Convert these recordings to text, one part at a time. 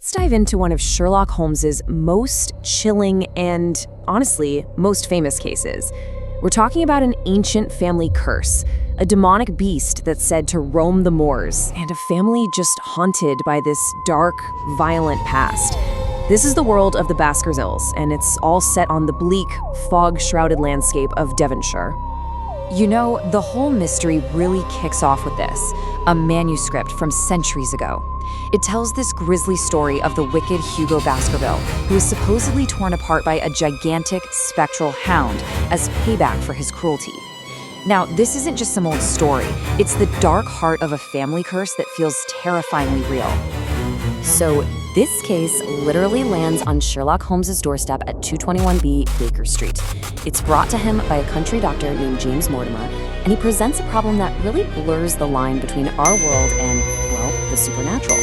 let's dive into one of Sherlock Holmes's most chilling and, honestly, most famous cases. We're talking about an ancient family curse, a demonic beast that's said to roam the moors, and a family just haunted by this dark, violent past. This is the world of the Baskervilles, and it's all set on the bleak, fog-shrouded landscape of Devonshire. You know, the whole mystery really kicks off with this, a manuscript from centuries ago. It tells this grisly story of the wicked Hugo Baskerville, who was supposedly torn apart by a gigantic, spectral hound as payback for his cruelty. Now, this isn't just some old story. It's the dark heart of a family curse that feels terrifyingly real. So, this case literally lands on Sherlock Holmes' doorstep at 221B Baker Street. It's brought to him by a country doctor named James Mortimer, and he presents a problem that really blurs the line between our world and, well, the supernatural.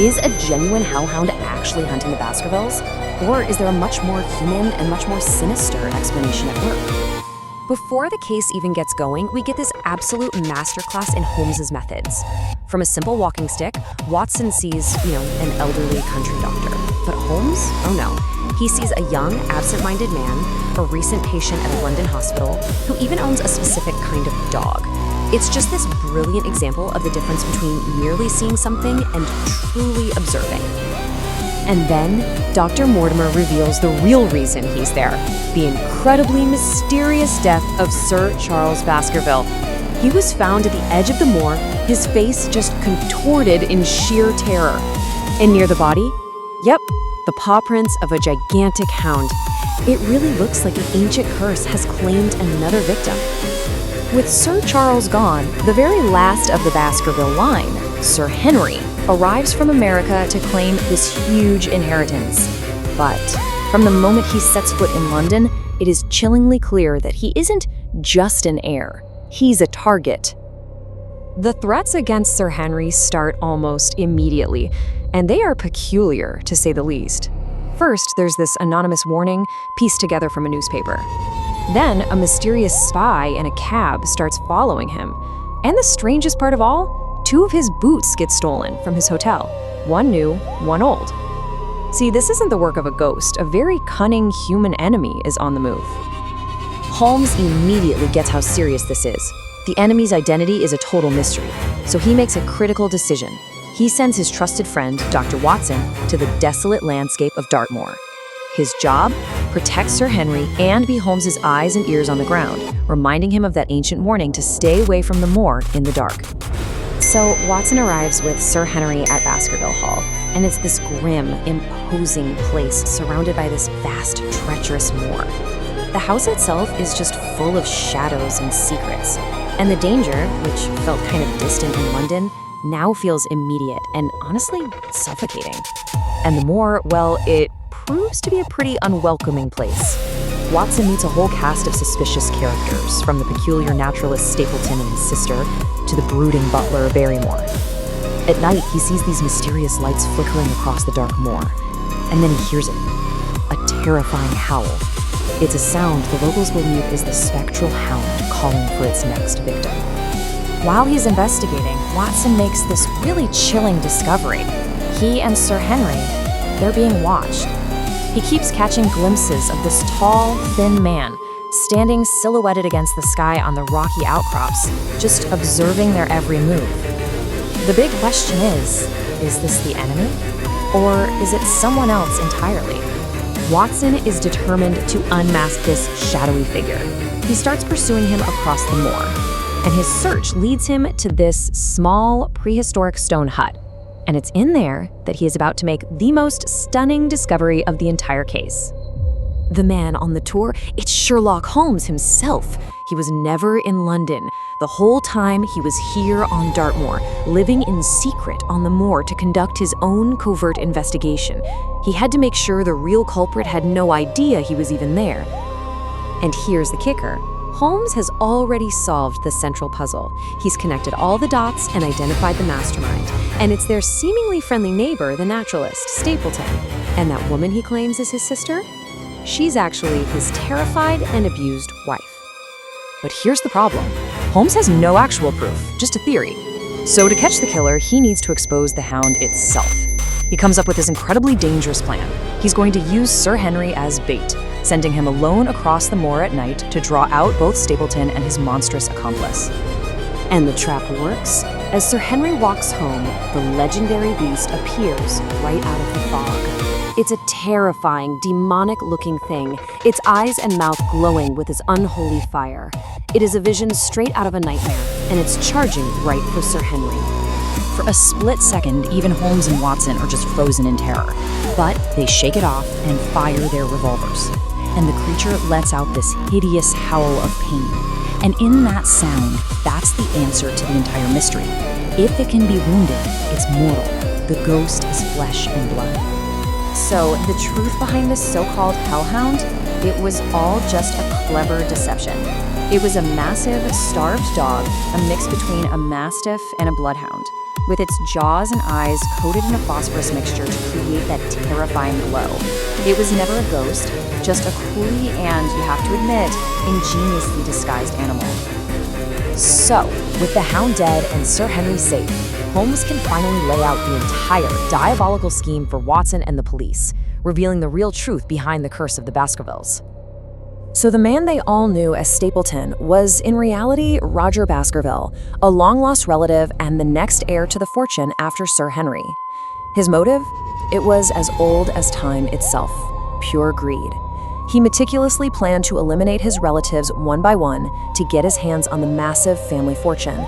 Is a genuine hellhound actually hunting the Baskervilles? Or is there a much more human and much more sinister explanation at work? Before the case even gets going, we get this absolute masterclass in Holmes's methods. From a simple walking stick, Watson sees, an elderly country doctor. But Holmes? Oh no. He sees a young, absent-minded man, a recent patient at a London hospital, who even owns a specific kind of dog. It's just this brilliant example of the difference between merely seeing something and truly observing. And then, Dr. Mortimer reveals the real reason he's there, the incredibly mysterious death of Sir Charles Baskerville. He was found at the edge of the moor, his face just contorted in sheer terror. And near the body, yep, the paw prints of a gigantic hound. It really looks like an ancient curse has claimed another victim. With Sir Charles gone, the very last of the Baskerville line, Sir Henry, arrives from America to claim this huge inheritance. But from the moment he sets foot in London, it is chillingly clear that he isn't just an heir. He's a target. The threats against Sir Henry start almost immediately, and they are peculiar, to say the least. First, there's this anonymous warning pieced together from a newspaper. Then, a mysterious spy in a cab starts following him. And the strangest part of all, 2 of his boots get stolen from his hotel. One new, one old. See, this isn't the work of a ghost. A very cunning human enemy is on the move. Holmes immediately gets how serious this is. The enemy's identity is a total mystery, so he makes a critical decision. He sends his trusted friend, Dr. Watson, to the desolate landscape of Dartmoor. His job? Protect Sir Henry and be Holmes's eyes and ears on the ground, reminding him of that ancient warning to stay away from the moor in the dark. So Watson arrives with Sir Henry at Baskerville Hall, and it's this grim, imposing place surrounded by this vast, treacherous moor. The house itself is just full of shadows and secrets, and the danger, which felt kind of distant in London, now feels immediate and honestly suffocating. And the moor, well, it proves to be a pretty unwelcoming place. Watson meets a whole cast of suspicious characters, from the peculiar naturalist Stapleton and his sister to the brooding butler Barrymore. At night, he sees these mysterious lights flickering across the dark moor, and then he hears it, a terrifying howl. It's a sound the locals believe is the spectral hound calling for its next victim. While he's investigating, Watson makes this really chilling discovery. He and Sir Henry, they're being watched. He keeps catching glimpses of this tall, thin man, standing silhouetted against the sky on the rocky outcrops, just observing their every move. The big question is this the enemy? Or is it someone else entirely? Watson is determined to unmask this shadowy figure. He starts pursuing him across the moor, and his search leads him to this small, prehistoric stone hut. And it's in there that he is about to make the most stunning discovery of the entire case. The man on the tour, it's Sherlock Holmes himself. He was never in London. The whole time he was here on Dartmoor, living in secret on the moor to conduct his own covert investigation. He had to make sure the real culprit had no idea he was even there. And here's the kicker. Holmes has already solved the central puzzle. He's connected all the dots and identified the mastermind. And it's their seemingly friendly neighbor, the naturalist, Stapleton. And that woman he claims is his sister? She's actually his terrified and abused wife. But here's the problem. Holmes has no actual proof, just a theory. So to catch the killer, he needs to expose the hound itself. He comes up with this incredibly dangerous plan. He's going to use Sir Henry as bait, sending him alone across the moor at night to draw out both Stapleton and his monstrous accomplice. And the trap works. As Sir Henry walks home, the legendary beast appears right out of the fog. It's a terrifying, demonic-looking thing, its eyes and mouth glowing with its unholy fire. It is a vision straight out of a nightmare, and it's charging right for Sir Henry. For a split second, even Holmes and Watson are just frozen in terror. But they shake it off and fire their revolvers. And the creature lets out this hideous howl of pain. And in that sound, that's the answer to the entire mystery. If it can be wounded, it's mortal. The ghost is flesh and blood. So, the truth behind this so-called hellhound? It was all just a clever deception. It was a massive, starved dog, a mix between a mastiff and a bloodhound, with its jaws and eyes coated in a phosphorus mixture to create that terrifying glow. It was never a ghost, just a coolly and, you have to admit, ingeniously disguised animal. So, with the Hound dead and Sir Henry safe, Holmes can finally lay out the entire diabolical scheme for Watson and the police, revealing the real truth behind the curse of the Baskervilles. So the man they all knew as Stapleton was, in reality, Roger Baskerville, a long-lost relative and the next heir to the fortune after Sir Henry. His motive? It was as old as time itself, pure greed. He meticulously planned to eliminate his relatives one by one to get his hands on the massive family fortune.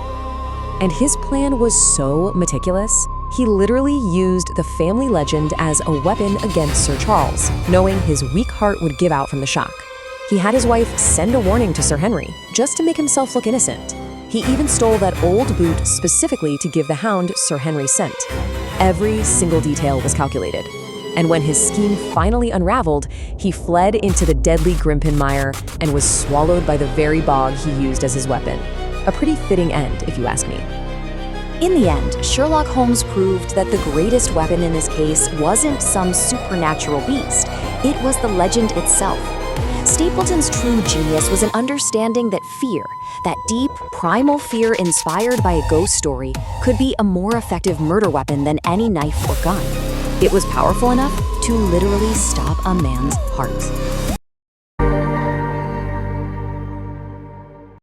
And his plan was so meticulous, he literally used the family legend as a weapon against Sir Charles, knowing his weak heart would give out from the shock. He had his wife send a warning to Sir Henry, just to make himself look innocent. He even stole that old boot specifically to give the Hound Sir Henry's scent. Every single detail was calculated. And when his scheme finally unraveled, he fled into the deadly Grimpen mire and was swallowed by the very bog he used as his weapon. A pretty fitting end, if you ask me. In the end, Sherlock Holmes proved that the greatest weapon in this case wasn't some supernatural beast. It was the legend itself. Stapleton's true genius was an understanding that fear, that deep, primal fear inspired by a ghost story, could be a more effective murder weapon than any knife or gun. It was powerful enough to literally stop a man's heart.